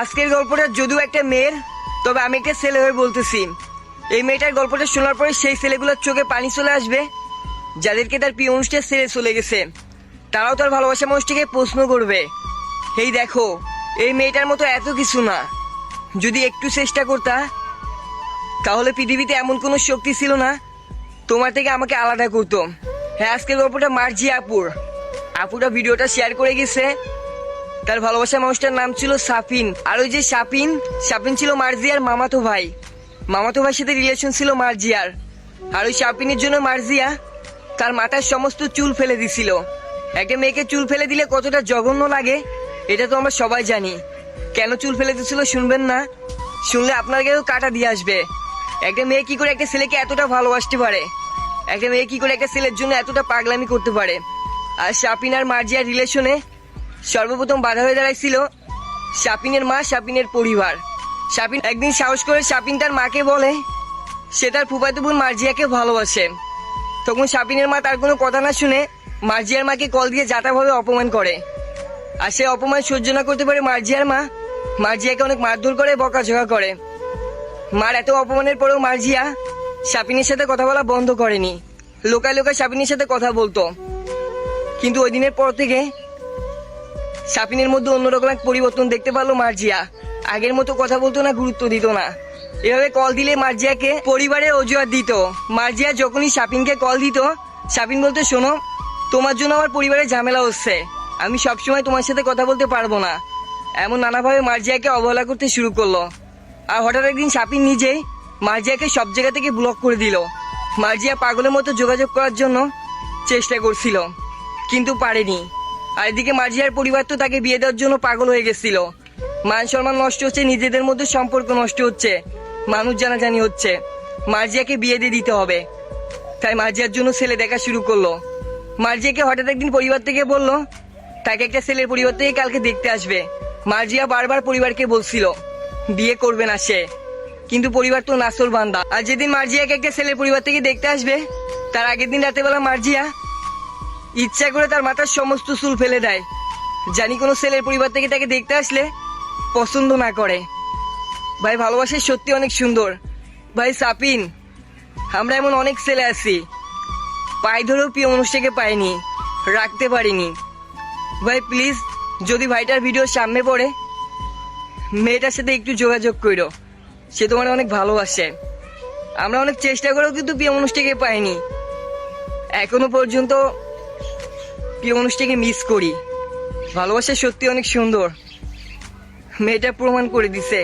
আজকের গল্পটা যদিও একটা মেয়ের, তবে আমি একটা ছেলে হয়ে বলতেছি। এই মেয়েটার গল্পটা শোনার পরে সেই ছেলেগুলোর চোখে পানি চলে আসবে যাদেরকে তার প্রিয় মানুষটা ছেড়ে চলে গেছে। তারাও তার ভালোবাসা মানুষটিকে প্রশ্ন করবে, এই দেখো এই মেয়েটার মতো এত কিছু না, যদি একটু চেষ্টা করতা তাহলে পৃথিবীতে এমন কোনো শক্তি ছিল না তোমার থেকে আমাকে আলাদা করতো। হ্যাঁ, আজকের গল্পটা মার্জিয়া আপুটা ভিডিওটা শেয়ার করে গেছে। তার ভালোবাসা মানুষটার নাম ছিল সাফিন। আর ওই যে সাফিন ছিল মার্জিয়ার মামাতো ভাইয়ের সাথে রিলেশন ছিল মার্জিয়ার। আর ওই সাফিনের জন্য মার্জিয়া তার মাথার সমস্ত চুল ফেলে দিছিল। একটা মেয়েকে চুল ফেলে দিলে কতটা জঘন্য লাগে এটা তো আমরা সবাই জানি। কেন চুল ফেলে দিছিল শুনবেন না? শুনলে আপনার কাছেও কাটা দিয়ে আসবে। একটা মেয়ে কি করে একটা ছেলেকে এতটা ভালোবাসতে পারে? একটা মেয়ে কি করে একটা ছেলের জন্য এতটা পাগলামি করতে পারে? আর সাফিন আর মার্জিয়ার রিলেশনে সর্বপ্রথম বাধা হয়ে দাঁড়াইছিল সাফিনের মা, সাফিনের পরিবার। সাফিন একদিন সাহস করে সাফিন তার মাকে বলে সে তার ফুফাতো বোন মার্জিয়াকে ভালোবাসে। তখন সাফিনের মা তার কোনো কথা না শুনে মার্জিয়ার মাকে কল দিয়ে যাতাভাবে অপমান করে। আর সে অপমান সহ্য না করতে পারে মার্জিয়ার মা মার্জিয়াকে অনেক মারধর করে, বকাঝকা করে। মার এত অপমানের পরেও মার্জিয়া সাফিনের সাথে কথা বলা বন্ধ করেনি। লোকায় সাফিনের সাথে কথা বলতো। কিন্তু ওই দিনের পর থেকে সাফিনের মধ্যে অন্যরকম এক পরিবর্তন দেখতে পারলো মার্জিয়া। আগের মতো কথা বলতো না, গুরুত্ব দিত না। এভাবে কল দিলে মার্জিয়াকে পরিবারের অজুহাত দিত। মার্জিয়া যখনই সাফিনকে কল দিত, সাফিন বলতো, শোনো তোমার জন্য আমার পরিবারে ঝামেলা হচ্ছে, আমি সবসময় তোমার সাথে কথা বলতে পারবো না। এমন নানাভাবে মার্জিয়াকে অবহেলা করতে শুরু করলো। আর হঠাৎ একদিন সাফিন নিজেই মার্জিয়াকে সব জায়গা থেকে ব্লক করে দিল। মার্জিয়া পাগলের মতো যোগাযোগ করার জন্য চেষ্টা করছিল, কিন্তু পারেনি। আর এদিকে মার্জিয়ার পরিবার তো তাকে বিয়ে দেওয়ার জন্য পাগল হয়ে গেছিল। মান সম্মান নষ্ট হচ্ছে, নিজেদের মধ্যে সম্পর্ক নষ্ট হচ্ছে, মানুষ জানাজানি হচ্ছে। মার্জিয়াকে বিয়ে দিয়ে দিতে হবে, তাই মার্জিয়ার জন্য ছেলে দেখা শুরু করলো। মার্জিয়াকে হঠাৎ একদিন পরিবার থেকে বললো তাকে একটা ছেলের পরিবার থেকে কালকে দেখতে আসবে। মার্জিয়া বারবার পরিবারকে বলছিল বিয়ে করবে না সে, কিন্তু পরিবার তো নাসর বান্দা। আর যেদিন মার্জিয়াকে একটা ছেলের পরিবার থেকে দেখতে আসবে, তার আগের দিন রাতের বেলা মার্জিয়া ইচ্ছা করে তার মাথার সমস্ত চুল ফেলে দেয়, জানি কোনো ছেলের পরিবার থেকে তাকে দেখতে আসলে পছন্দ না করে। ভাই, ভালোবাসা সত্যি অনেক সুন্দর। ভাই সাফিন, আমরা এমন অনেক ছেলে আছি পায়ে ধরেও প্রিয় মানুষটাকে পাইনি, রাখতে পারিনি। ভাই প্লিজ, যদি ভাইটার ভিডিও সামনে পড়ে মেয়েটার সাথে একটু যোগাযোগ করো, সে তোমার অনেক ভালোবাসে। আমরা অনেক চেষ্টা করেও কিন্তু প্রিয় মানুষটাকে পাইনি, এখনো পর্যন্ত প্রিয় মানুষটাকে মিস করি। ভালোবাসা সত্যি অনেক সুন্দর, মেয়েটা প্রমাণ করে দিছে।